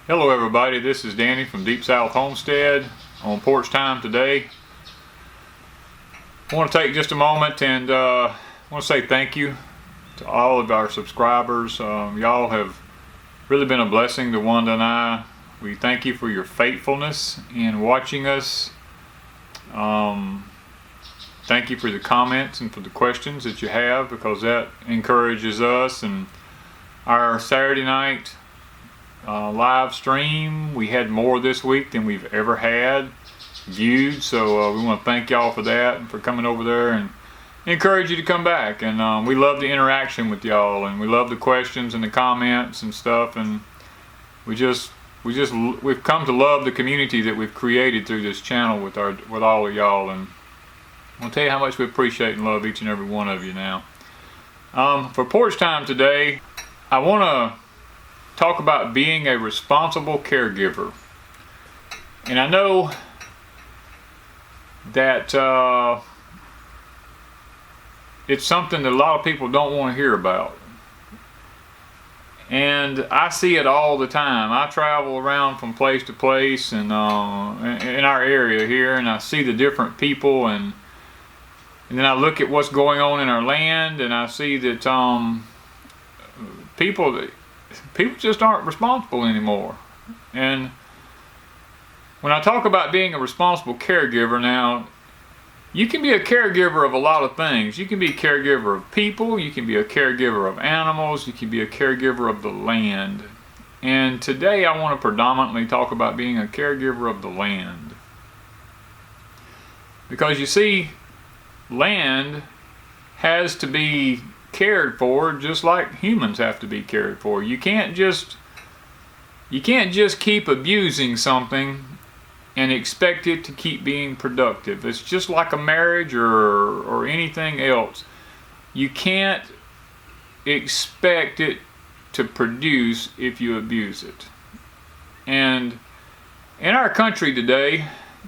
Hello everybody, this is Danny from Deep South Homestead on Porch Time today. I want to take just a moment and I want to say thank you to all of our subscribers. Y'all have really been a blessing to Wanda and I. We thank you for your faithfulness in watching us. Thank you for the comments and for the questions that you have, because that encourages us. And our Saturday night live stream, we had more this week than we've ever had viewed, so we want to thank y'all for that and for coming over there, and encourage you to come back. And we love the interaction with y'all, and we love the questions and the comments and stuff, and we've come to love the community that we've created through this channel with all of y'all. And I'll tell you how much we appreciate and love each and every one of you. Now, for Porch Time today, I want to talk about being a responsible caregiver. And I know that it's something that a lot of people don't want to hear about. And I see it all the time. I travel around from place to place and in our area here, and I see the different people, and then I look at what's going on in our land, and I see that people just aren't responsible anymore. And when I talk about being a responsible caregiver, now, you can be a caregiver of a lot of things. You can be a caregiver of people, you can be a caregiver of animals, you can be a caregiver of the land. And today I want to predominantly talk about being a caregiver of the land. Because you see, land has to be cared for just like humans have to be cared for. You can't just keep abusing something and expect it to keep being productive. It's just like a marriage or anything else. You can't expect it to produce if you abuse it. And in our country today,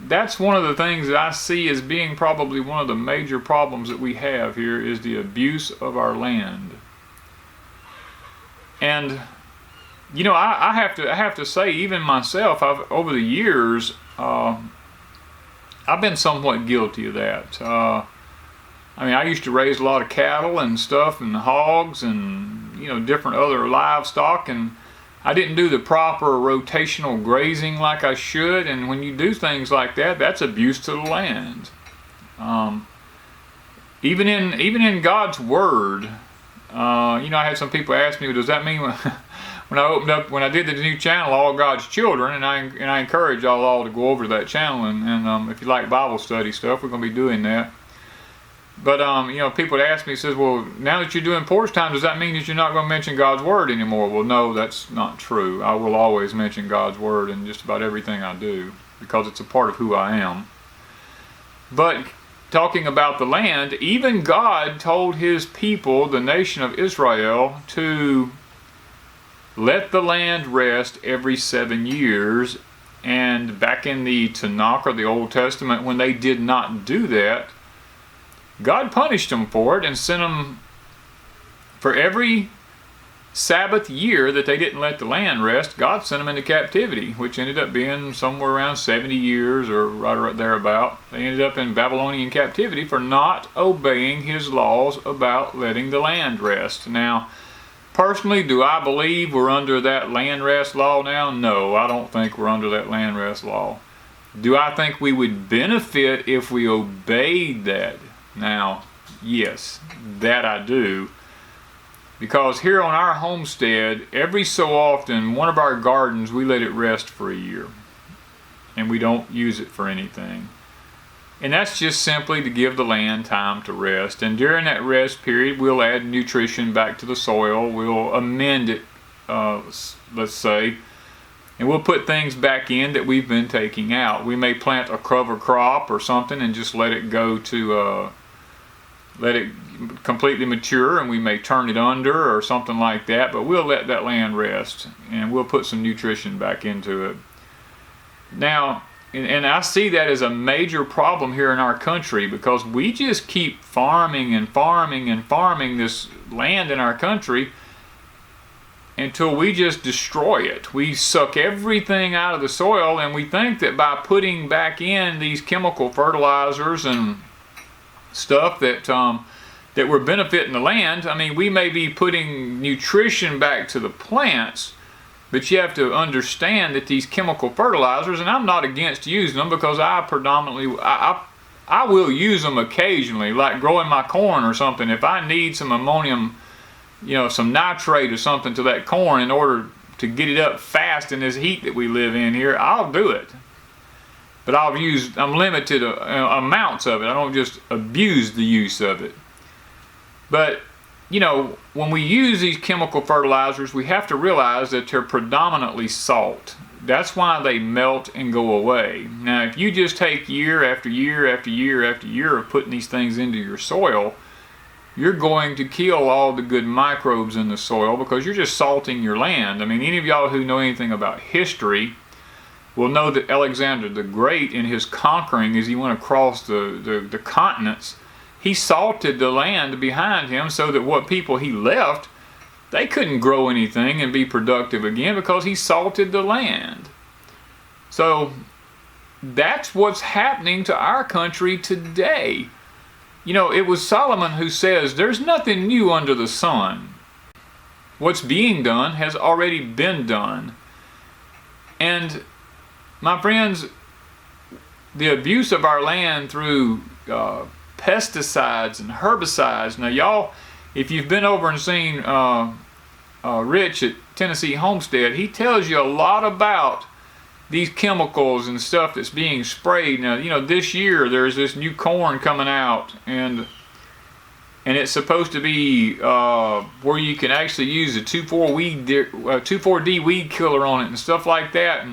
that's one of the things that I see as being probably one of the major problems that we have here, is the abuse of our land. And you know, I have to say, even myself, over the years, I've been somewhat guilty of that. I mean, I used to raise a lot of cattle and stuff, and hogs, and different other livestock, and I didn't do the proper rotational grazing like I should. And when you do things like that, that's abuse to the land. Even in God's Word, I had some people ask me, does that mean when I did the new channel, All God's Children, and I encourage y'all all to go over to that channel, and if you like Bible study stuff, we're going to be doing that. But people would ask me, says, well, now that you're doing Porch Time, does that mean that you're not going to mention God's Word anymore? Well, no, that's not true. I will always mention God's Word in just about everything I do, because it's a part of who I am. But talking about the land, even God told His people, the nation of Israel, to let the land rest every 7 years. And back in the Tanakh, or the Old Testament, when they did not do that, God punished them for it and sent them, for every Sabbath year that they didn't let the land rest, God sent them into captivity, which ended up being somewhere around 70 years or right thereabout. They ended up in Babylonian captivity for not obeying His laws about letting the land rest. Now, personally, do I believe we're under that land rest law now? No, I don't think we're under that land rest law. Do I think we would benefit if we obeyed that? Now, yes, that I do. Because here on our homestead, every so often, one of our gardens, we let it rest for a year. And we don't use it for anything. And that's just simply to give the land time to rest. And during that rest period, we'll add nutrition back to the soil. We'll amend it, let's say. And we'll put things back in that we've been taking out. We may plant a cover crop or something and just let it go to, let it completely mature, and we may turn it under or something like that. But we'll let that land rest, and we'll put some nutrition back into it. Now, and I see that as a major problem here in our country, because we just keep farming and farming and farming this land in our country until we just destroy it. We suck everything out of the soil, and we think that by putting back in these chemical fertilizers and stuff that that we're benefiting the land. I mean, we may be putting nutrition back to the plants, but you have to understand that these chemical fertilizers, and I'm not against using them, because I will use them occasionally, like growing my corn or something. If I need some ammonium, some nitrate or something to that corn in order to get it up fast in this heat that we live in here, I'll do it. But I'm limited amounts of it. I don't just abuse the use of it. But, when we use these chemical fertilizers, we have to realize that they're predominantly salt. That's why they melt and go away. Now, if you just take year after year after year after year of putting these things into your soil, you're going to kill all the good microbes in the soil, because you're just salting your land. I mean, any of y'all who know anything about history will know that Alexander the Great, in his conquering, as he went across the continents, he salted the land behind him, so that what people he left, they couldn't grow anything and be productive again, because he salted the land. So that's what's happening to our country today. It was Solomon who says, there's nothing new under the sun. What's being done has already been done. And my friends, the abuse of our land through pesticides and herbicides. Now, y'all, if you've been over and seen Rich at Tennessee Homestead, he tells you a lot about these chemicals and stuff that's being sprayed. Now, this year there's this new corn coming out, and it's supposed to be where you can actually use a 2,4-D weed killer on it and stuff like that.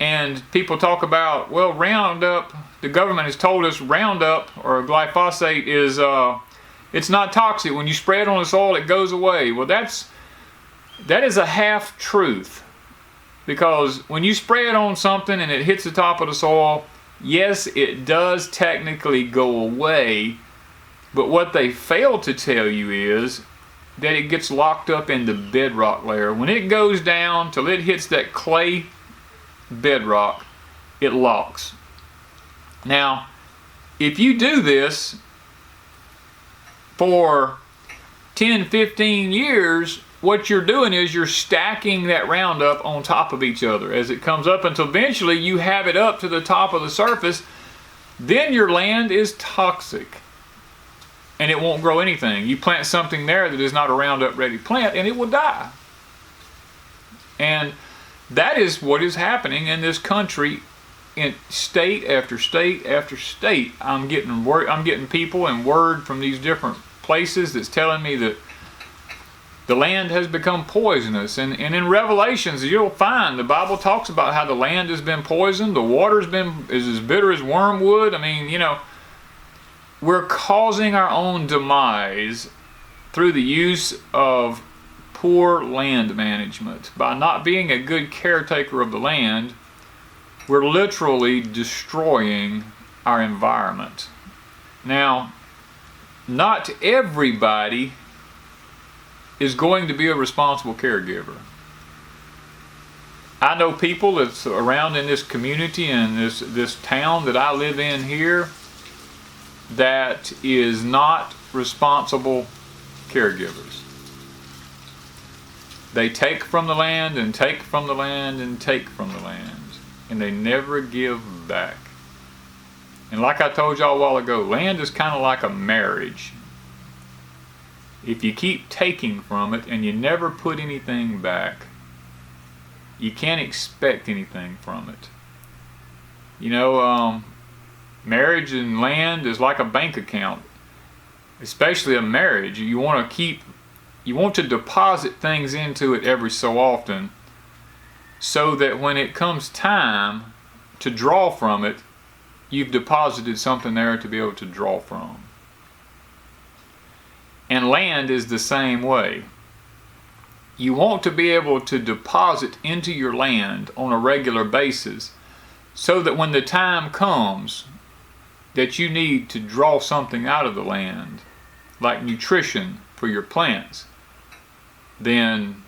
And people talk about, well, Roundup, the government has told us Roundup or glyphosate is it's not toxic. When you spray it on the soil, it goes away. Well, that is a half truth, because when you spray it on something and it hits the top of the soil, yes, it does technically go away, but what they fail to tell you is that it gets locked up in the bedrock layer. When it goes down till it hits that clay bedrock, it locks. Now, if you do this for 10, 15 years, what you're doing is you're stacking that Roundup on top of each other as it comes up, until eventually you have it up to the top of the surface. Then your land is toxic and it won't grow anything. You plant something there that is not a Roundup ready plant, and it will die. And that is what is happening in this country, in state after state after state. I'm getting people and word from these different places that's telling me that the land has become poisonous. And in Revelations, you'll find the Bible talks about how the land has been poisoned. The water's is as bitter as wormwood. I mean, we're causing our own demise through the use of poor land management. By not being a good caretaker of the land, we're literally destroying our environment. Now, not everybody is going to be a responsible caregiver. I know people that's around in this community and this town that I live in here that is not responsible caregivers. They take from the land and take from the land and take from the land, and they never give back. And like I told y'all a while ago, land is kind of like a marriage. If you keep taking from it and you never put anything back, you can't expect anything from it. Marriage and land is like a bank account, especially a marriage. You want to deposit things into it every so often, so that when it comes time to draw from it, you've deposited something there to be able to draw from. And land is the same way. You want to be able to deposit into your land on a regular basis, so that when the time comes that you need to draw something out of the land, like nutrition for your plants, then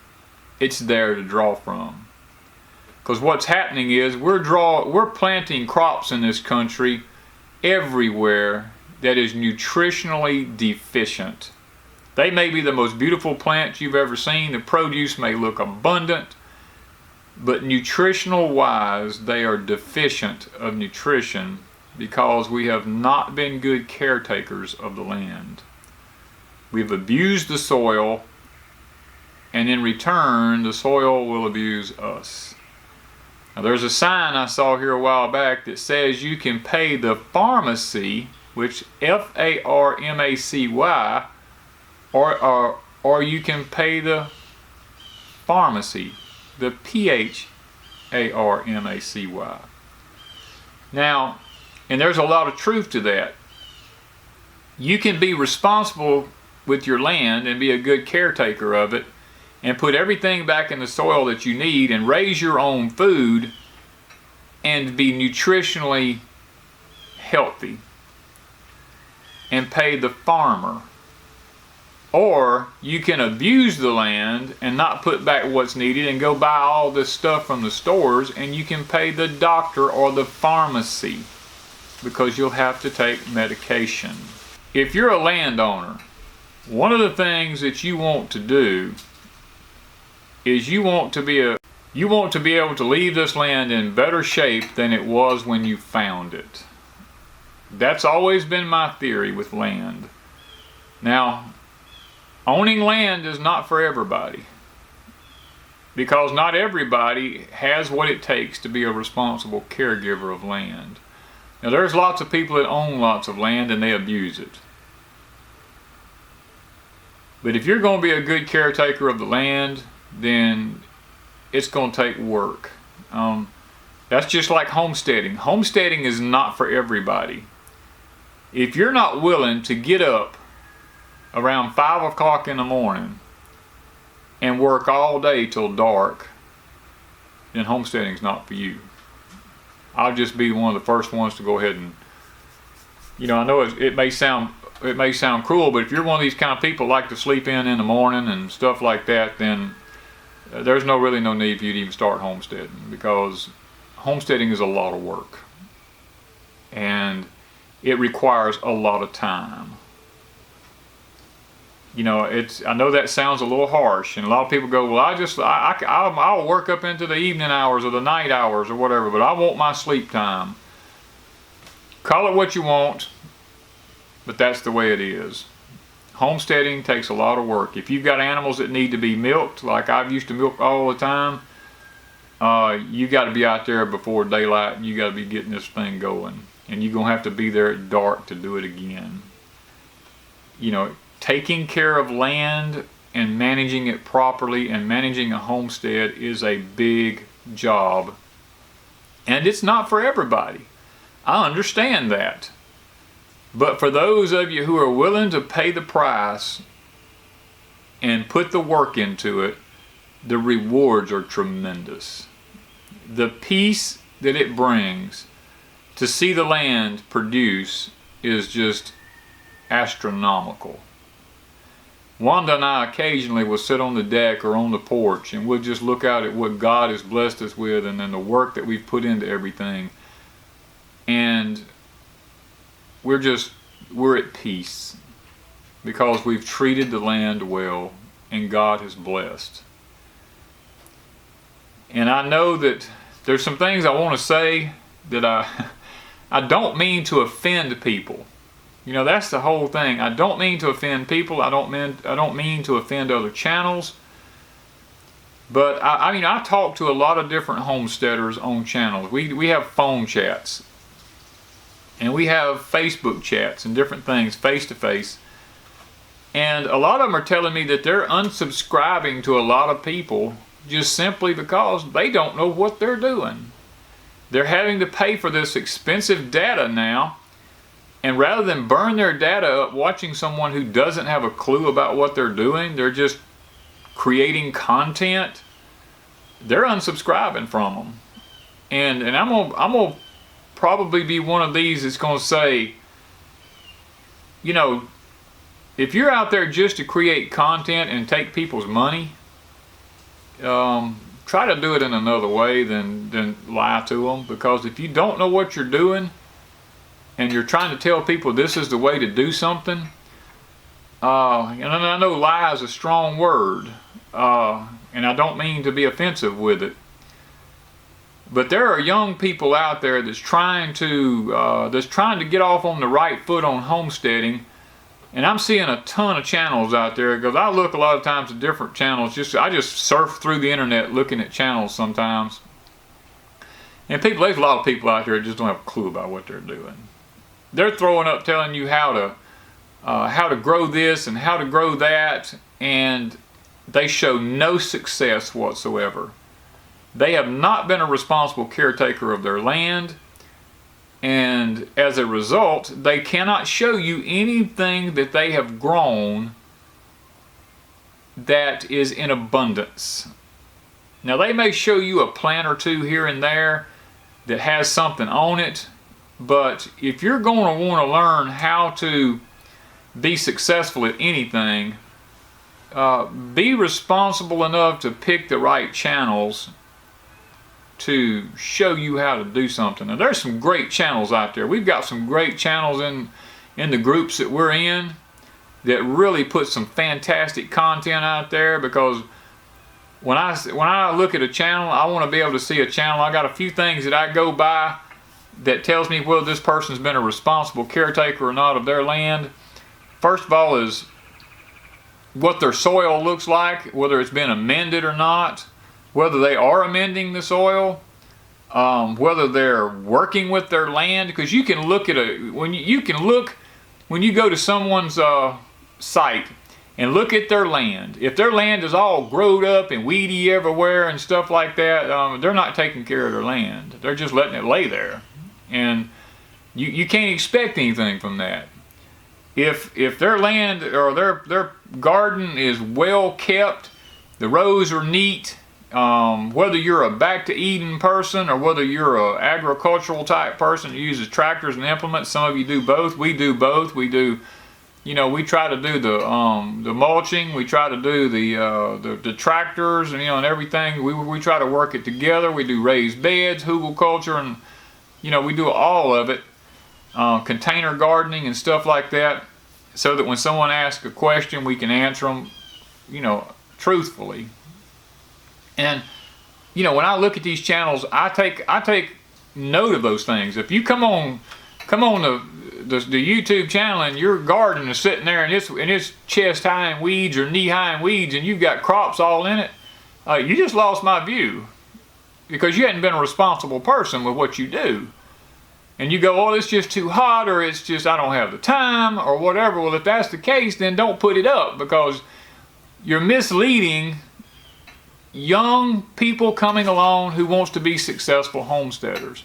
it's there to draw from. Because what's happening is we're planting crops in this country everywhere that is nutritionally deficient. They may be the most beautiful plants you've ever seen. The produce may look abundant, but nutritional wise, they are deficient of nutrition because we have not been good caretakers of the land. We've abused the soil, and in return, the soil will abuse us. Now, there's a sign I saw here a while back that says you can pay the pharmacy, which F-A-R-M-A-C-Y, or you can pay the pharmacy, the P-H-A-R-M-A-C-Y. Now, and there's a lot of truth to that. You can be responsible with your land and be a good caretaker of it and put everything back in the soil that you need and raise your own food and be nutritionally healthy and pay the farmer. Or you can abuse the land and not put back what's needed and go buy all this stuff from the stores, and you can pay the doctor or the pharmacy because you'll have to take medication. If you're a landowner, one of the things that you want to do is you want to be able to leave this land in better shape than it was when you found it. That's always been my theory with land. Now, owning land is not for everybody, because not everybody has what it takes to be a responsible caregiver of land. Now, there's lots of people that own lots of land and they abuse it. But if you're going to be a good caretaker of the land, then it's going to take work. That's just like homesteading. Homesteading is not for everybody. If you're not willing to get up around 5 o'clock in the morning and work all day till dark, then homesteading's not for you. I'll just be one of the first ones to go ahead and, I know it may sound cruel, but if you're one of these kind of people like to sleep in the morning and stuff like that, then there's really no need for you to even start homesteading, because homesteading is a lot of work and it requires a lot of time. I know that sounds a little harsh, and a lot of people go, well, I'll work up into the evening hours or the night hours or whatever, but I want my sleep time. Call it what you want, but that's the way it is. Homesteading takes a lot of work. If you've got animals that need to be milked, like I've used to milk all the time, you got to be out there before daylight, and you got to be getting this thing going. And you're going to have to be there at dark to do it again. Taking care of land and managing it properly and managing a homestead is a big job. And it's not for everybody. I understand that. But for those of you who are willing to pay the price and put the work into it, the rewards are tremendous. The peace that it brings to see the land produce is just astronomical. Wanda and I occasionally will sit on the deck or on the porch and we'll just look out at what God has blessed us with, and then the work that we've put into everything. And we're at peace because we've treated the land well and God has blessed. And I know that there's some things I want to say that I don't mean to offend people. That's the whole thing. I don't mean to offend people. I don't mean to offend other channels. But I talk to a lot of different homesteaders on channels. We have phone chats. And we have Facebook chats and different things face to face. And a lot of them are telling me that they're unsubscribing to a lot of people just simply because they don't know what they're doing. They're having to pay for this expensive data now. And rather than burn their data up watching someone who doesn't have a clue about what they're doing, they're just creating content, they're unsubscribing from them. And I'm gonna probably be one of these that's going to say, if you're out there just to create content and take people's money, try to do it in another way than lie to them, because if you don't know what you're doing and you're trying to tell people this is the way to do something, and I know lie is a strong word, and I don't mean to be offensive with it, but there are young people out there that's trying to get off on the right foot on homesteading. And I'm seeing a ton of channels out there, because I look a lot of times at different channels. I just surf through the internet looking at channels sometimes. And there's a lot of people out there that just don't have a clue about what they're doing. They're throwing up telling you how to grow this and how to grow that, and they show no success whatsoever. They have not been a responsible caretaker of their land. And as a result, they cannot show you anything that they have grown that is in abundance. Now, they may show you a plant or two here and there that has something on it, but if you're going to want to learn how to be successful at anything, be responsible enough to pick the right channels to show you how to do something. Now, there's some great channels out there. We've got some great channels in the groups that we're in that really put some fantastic content out there, because when I look at a channel, I want to be able to see a channel. I got a few things that I go by that tells me whether this person's been a responsible caretaker or not of their land. First of all is what their soil looks like, whether it's been amended or not, whether they are amending the soil, whether they're working with their land, because you can look at when you go to someone's site and look at their land. If their land is all growed up and weedy everywhere and stuff like that, they're not taking care of their land. They're just letting it lay there, and you can't expect anything from that. If their land or their garden is well kept, the rows are neat. Whether you're a back to Eden person or whether you're an agricultural type person who uses tractors and implements, some of you do both. We do both. We do, we try to do the mulching. We try to do the tractors and and everything. We try to work it together. We do raised beds, hugelkultur, and we do all of it. Container gardening and stuff like that, so that when someone asks a question, we can answer them, truthfully. And when I look at these channels, I take note of those things. If you come on the YouTube channel and your garden is sitting there and it's chest high in weeds or knee high in weeds, and you've got crops all in it, you just lost my view, because you hadn't been a responsible person with what you do. And you go, oh, it's just too hot, or it's just I don't have the time, or whatever. Well, if that's the case, then don't put it up, because you're misleading young people coming along who wants to be successful homesteaders.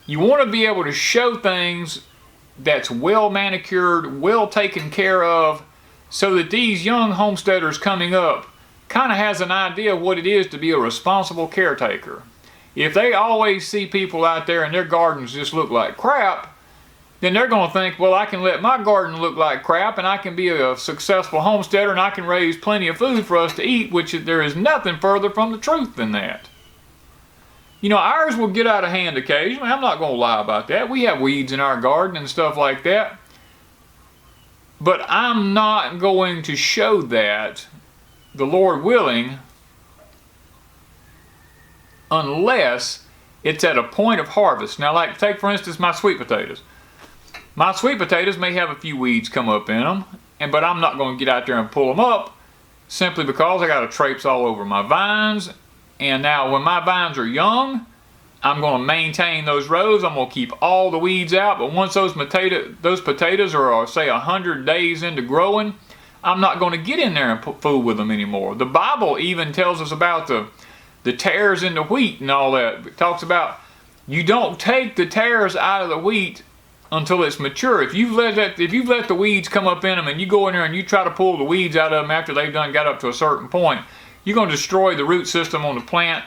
You want to be able to show things that's well manicured, well taken care of, so that these young homesteaders coming up kind of has an idea of what it is to be a responsible caretaker. If they always see people out there and their gardens just look like crap, then they're going to think, well, I can let my garden look like crap and I can be a successful homesteader and I can raise plenty of food for us to eat, which there is nothing further from the truth than that. Ours will get out of hand occasionally. I'm not going to lie about that. We have weeds in our garden and stuff like that. But I'm not going to show that, the Lord willing, unless it's at a point of harvest. Now, like, take for instance my sweet potatoes. My sweet potatoes may have a few weeds come up in them, but I'm not going to get out there and pull them up, simply because I got a traipse all over my vines. And now when my vines are young, I'm going to maintain those rows. I'm going to keep all the weeds out. But once those potatoes are, say, 100 days into growing, I'm not going to get in there and fool with them anymore. The Bible even tells us about the tares in the wheat and all that. It talks about you don't take the tares out of the wheat until it's mature. If you've let the weeds come up in them and you go in there and you try to pull the weeds out of them after they've got up to a certain point, you're going to destroy the root system on the plant,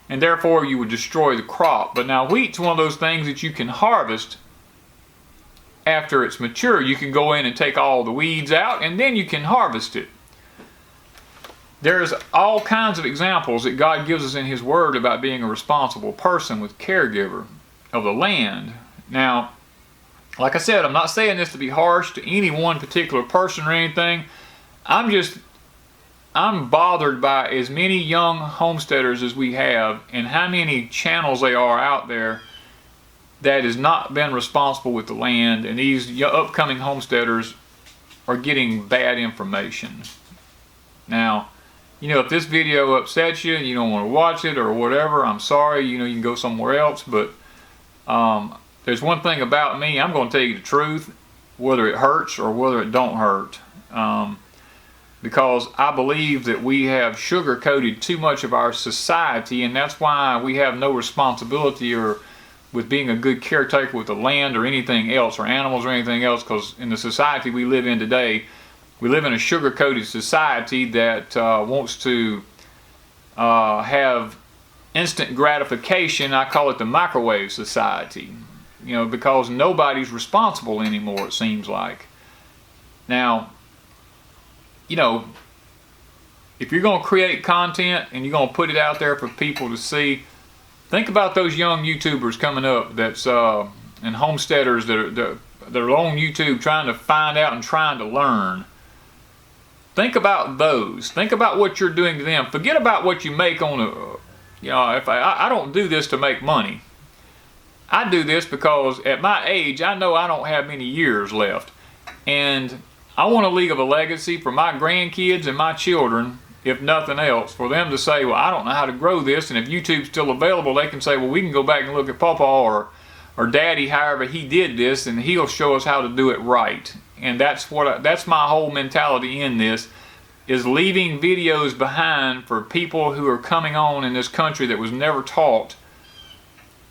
and therefore you would destroy the crop. But now wheat's one of those things that you can harvest after it's mature. You can go in and take all the weeds out, and then you can harvest it. there's all kinds of examples that God gives us in His Word about being a responsible person with caregiver of the land. Now, like I said, I'm not saying this to be harsh to any one particular person or anything. I'm bothered by as many young homesteaders as we have and how many channels they are out there that has not been responsible with the land, and these upcoming homesteaders are getting bad information. Now, if this video upsets you and you don't want to watch it or whatever, I'm sorry, you can go somewhere else, but there's one thing about me, I'm going to tell you the truth, whether it hurts or whether it don't hurt. Because I believe that we have sugar-coated too much of our society, and that's why we have no responsibility or with being a good caretaker with the land or anything else, or animals or anything else, because in the society we live in today, we live in a sugar-coated society that wants to have instant gratification. I call it the microwave society, because nobody's responsible anymore, it seems like. Now, if you're going to create content and you're going to put it out there for people to see, think about those young YouTubers coming up and homesteaders that are on YouTube trying to find out and trying to learn. Think about those. Think about what you're doing to them. Forget about what you make on if I don't do this to make money. I do this because at my age, I know I don't have many years left. And I want to leave a legacy for my grandkids and my children, if nothing else, for them to say, well, I don't know how to grow this, and if YouTube's still available, they can say, well, we can go back and look at Papa or Daddy, however he did this, and he'll show us how to do it right. And that's my whole mentality in this, is leaving videos behind for people who are coming on in this country that was never taught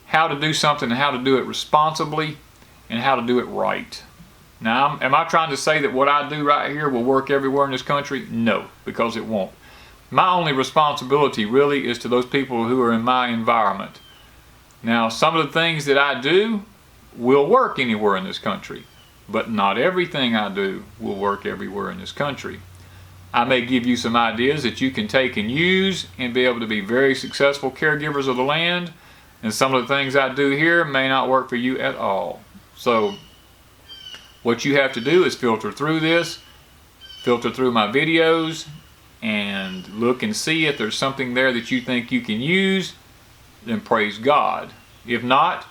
how to do something and how to do it responsibly and how to do it right. Now, am I trying to say that what I do right here will work everywhere in this country? No, because it won't. My only responsibility really is to those people who are in my environment. Now, some of the things that I do will work anywhere in this country, but not everything I do will work everywhere in this country. I may give you some ideas that you can take and use and be able to be very successful caregivers of the land, and some of the things I do here may not work for you at all. So, what you have to do is filter through this, filter through my videos, and look and see if there's something there that you think you can use, then praise God. If not,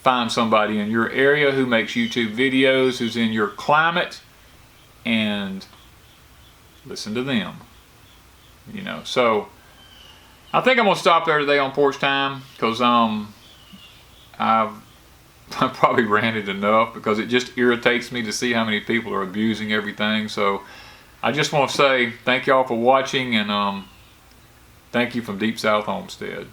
find somebody in your area who makes YouTube videos, who's in your climate, and listen to them. So I think I'm going to stop there today on Porch Time, because I've probably ranted enough, because it just irritates me to see how many people are abusing everything. So I just want to say thank y'all for watching, and thank you from Deep South Homestead.